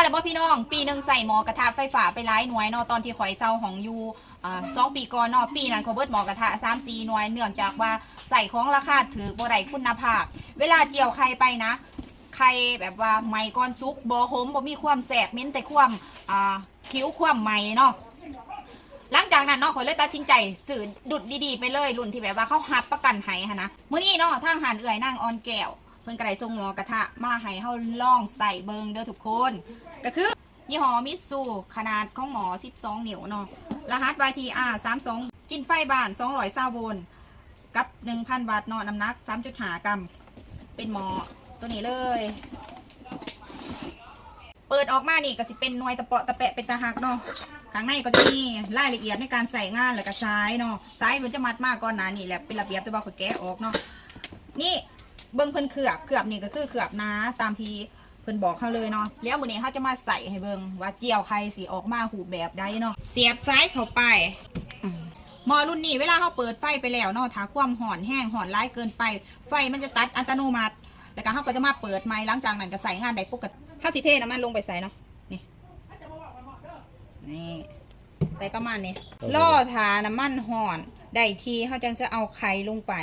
แล้วบ่พี่น้องปีหนึ่งใส่หมอกระทะไฟฟ้าไปหลายหน่วยเนาะตอนที่ข่อยเซาของอยู่2 ปีก่อนเนาะปีนั้นเขาเบิดหมอกระทะ3-4หน่วยเนื่องจากว่าใส่ของราคาถือบ่ได้คุณภาพเวลาเจียวไข่ไปนะไข่แบบว่าไหม้ก่อนสุกบ่ขมบ่มีความแสบเหม็นแต่ความคิ้วความไหม้เนาะหลังจากนั้นเนาะข่อยเลยตัดสินใจซื้อดุดดีๆไปเลยรุ่นที่แบบว่าเขาหับประกันให้ฮะนะมื้อนี้เนาะทางหานเอื่อยนางออนแก้วเพิ่นก็ได้ส่งหมอกระทะมาให้เฮาลองใส่เบิงเด้อทุกคนก็คือยี่ห้อมิตซูขนาดของหมอ12นิ้วเนาะรหัส YTR 32กินไฟบ้าน220โวลต์กับ 1,000 วัตต์เนาะน้ำหนัก 3.5 กรัมเป็นหมอตัวนี้เลยเปิดออกมานี่ก็สิเป็นหน่วยตะเปาะตะแปะเป็นตะหักเนาะข้างในก็จะมีรายละเอียดในการใส่งานแล้วก็ซ้ายเนาะซ้ายมันจะมัดมากก่อนหน้านี่แหละเป็นระเบียบแต่ว่าเขาแกะออกเนาะนี่เบิ้งเพิ่นเขือบนี่ก็คือเขือบนะตามที่เพิ่นบอกเขาเลยเนาะแล้วมื้อนี้เขาจะมาใส่ให้เบิ้งว่าเจียวไข่สีออกมาหูแบบใดเนาะเสียบซ้ายเข้าไปหม้อรุ่นนี้เวลาเขาเปิดไฟไปแล้วเนาะถ้าความห่อนแห้งห่อนร้ายเกินไปไฟมันจะตัดอัตโนมัติแล้วก็เขาก็จะมาเปิดไม้หลังจากนั้นก็ใส่งานได้ปกติถ้าสิเทน้ำมันลงไปใส่เนาะนี่ใส่ประมาณนี้ล่อทาน้ำมันห่อนได้ทีเขาจังจะเอาไข่ลงไป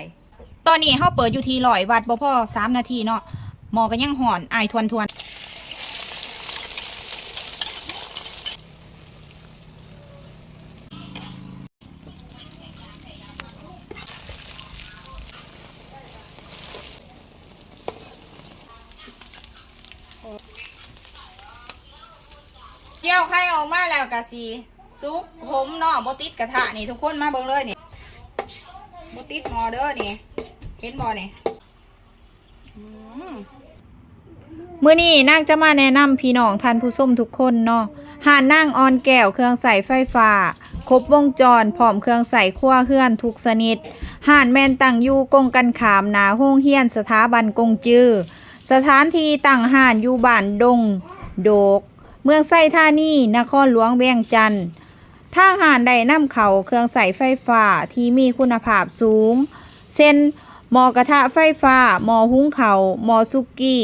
ตอนนี้เขาเปิดอยู่ที่100 วัตต์บ่พอ3 นาทีเนาะหม้อก็ยังห่อนอายทวนเกี่ยวไข่ออกมาแล้วกะสีซุกผมเนาะบ่ติดกระทะนี่ทุกคนมาเบิ่งเลยนี่บ่ติดหม้อเด้อนี่เห็นบ่นี่มื้อนี้นางจะมาแนะนำพี่น้องท่านผู้ชมทุกคนเนาะหานนางออนแก้วเครื่องใส่ไฟฟ้าครบวงจรพร้อมเครื่องใส่ครัวเฮือนทุกชนิดหานแม่นตั้งอยู่กงกันขามหน้าโรงเรียนสถาบันกงจื้อสถานที่ตั้งหานอยู่บ้านดงโดกเมืองไส้ธานีนครหลวงเวียงจันทน์ทางหานได้นำเข้าเครื่องใส่ไฟฟ้าที่มีคุณภาพสูงเช่นหม้อกระทะไฟฟ้าหม้อหุงข้าวหม้อสุกี้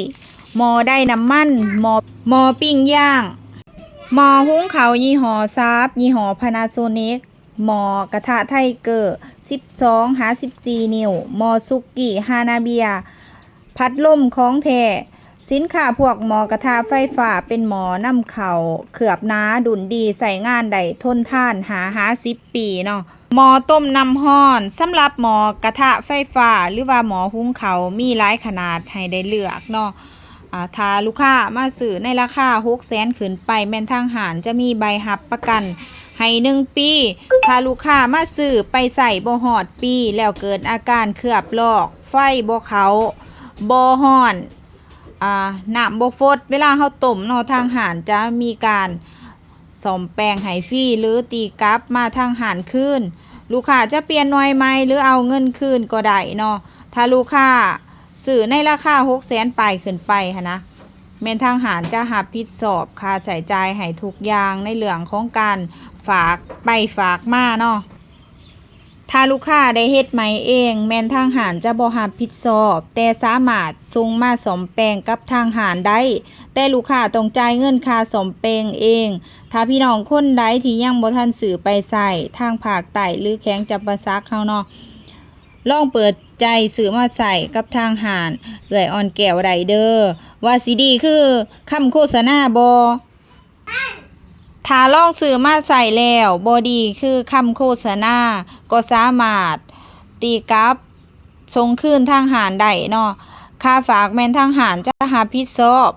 หม้อได้น้ำมันหม้อปิ้งย่างหม้อหุงข้าวยี่ห้อซาบยี่ห้อพานาโซนิกหม้อกระทะไทเกอร์12-14 นิ้วหม้อสุกี้ฮานาเบียพัดลมของแท้สินค้าพวกหม้อกระทะไฟฟ้าเป็นหม้อนำเข้าเคลือบหนาดุลดีใส่งานได้ทนทาน50 ปีเนาะหม้อต้มน้ำร้อนสำหรับหม้อกระทะไฟฟ้าหรือว่าหม้อหุงข้าวมีหลายขนาดให้ได้เลือกเนาะถ้าลูกค้ามาซื้อในราคา600,000ขึ้นไปแม่นทางหารจะมีใบรับประกันให้1 ปีถ้าลูกค้ามาซื้อไปใส่บ่ฮอดปีแล้วเกิดอาการเคลือบลอกไฟบ่เข้าบ่ฮ้อนน้ำบ่ฟดเวลาเฮาต้มเนาะทางหารจะมีการซ่อมแปลงให้ฟรีหรือตีกลับมาทางหารคืนลูกค้าจะเปลี่ยนหน่วยใหม่หรือเอาเงินคืนก็ได้เนาะถ้าลูกค้าซื้อในราคา600,000ไปขึ้นไปค่ะนะแม่นทางหารจะรับผิดชอบค่าใช้จ่ายให้ทุกอย่างในเรื่องของการฝากไปฝากมาเนาะถ้าลูกค้าได้เฮ็ดใหม่เองแม่นทางหารจะบ่รับผิดชอบแต่สามารถส่งมาซ่อมแปลงกับทางหารได้แต่ลูกค้าต้องจ่ายเงินค่าซ่อมแปลงเองถ้าพี่น้องคนใดที่ยังบ่ทันซื้อไปใส่ทางภาคใต้หรือแข้งจำปาสักเฮาเนาะลองเปิดใจซื้อมาใส่กับทางหารเอื้อยอ่อนแก้วได้เด้อว่าสิดีคือคำโฆษณาบ่ถ้าลองซื้อมาใส่แล้วบ่ดีคือคำโฆษณาก็สามารถตีกลับส่งคืนทางหารได้เนาะค่าฝากแม่นทางหารจะรับผิดชอบ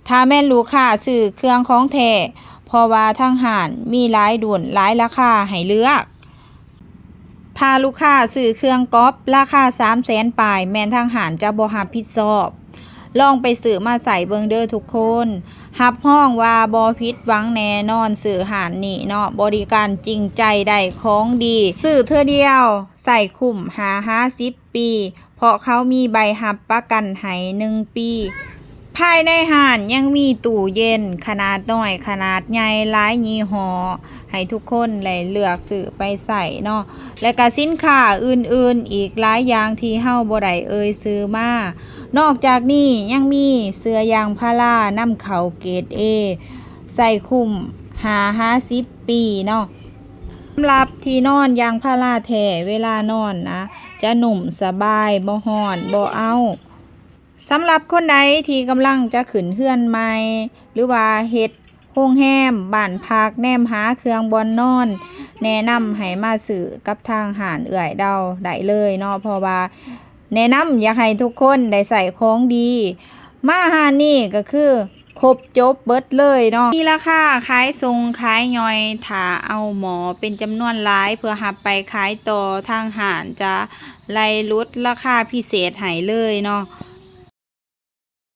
ถ้าแม่นลูกค้าซื้อเครื่องของแท้เพราะว่าทางหารมีหลายดุลหลายราคาให้เลือกถ้าลูกค้าซื้อเครื่องก๊อปราคา300,000ปลายแม่นทางหารจะบ่รับผิดชอบลองไปซื้อมาใส่เบิ่งเด้อทุกคนรับรองว่าบ่ผิดหวังแน่นอนซื้อหารนี่เนาะบริการจริงใจได้ของดีซื้อเทื่อเดียวใส่คุ้ม50 ปีเพราะเขามีใบรับประกันให้1 ปีภายในห้านยังมีตู้เย็นขนาดน้อยขนาดใหญ่หลายยี่ห้อให้ทุกคนได้เลือกซื้อไปใส่เนาะและก็สินค้าอื่นๆอีกหลายอย่างที่เฮาบ่ได้ซื้อมานอกจากนี้ยังมีเสื้อยางพารานำเข้าเกรด A ใส่คุ้ม50 ปีเนาะสำหรับที่นอนยางพาราแท้เวลานอนนะจะหนุ่มสบายบ่ฮ้อนบ่เอาสำหรับคนใดที่กำลังจะขึ้นเฮือนใหม่หรือว่าเฮ็ดโรงแรมบ้านพักแนมหาเครื่องบ่อนนอนแนะนำให้มาซื้อกับทางห้านเอื้อยเดาได้เลยเนาะเพราะว่าแนะนำอยากให้ทุกคนได้ใส่ของดีมาห้านนี่ก็คือครบจบเบิดเลยเนาะมีราคาขายทรงขายย่อยถ้าเอาหมอเป็นจำนวนหลายเพื่อหับไปขายต่อทางห้านจะไล่ลดราคาพิเศษให้เลยเนาะ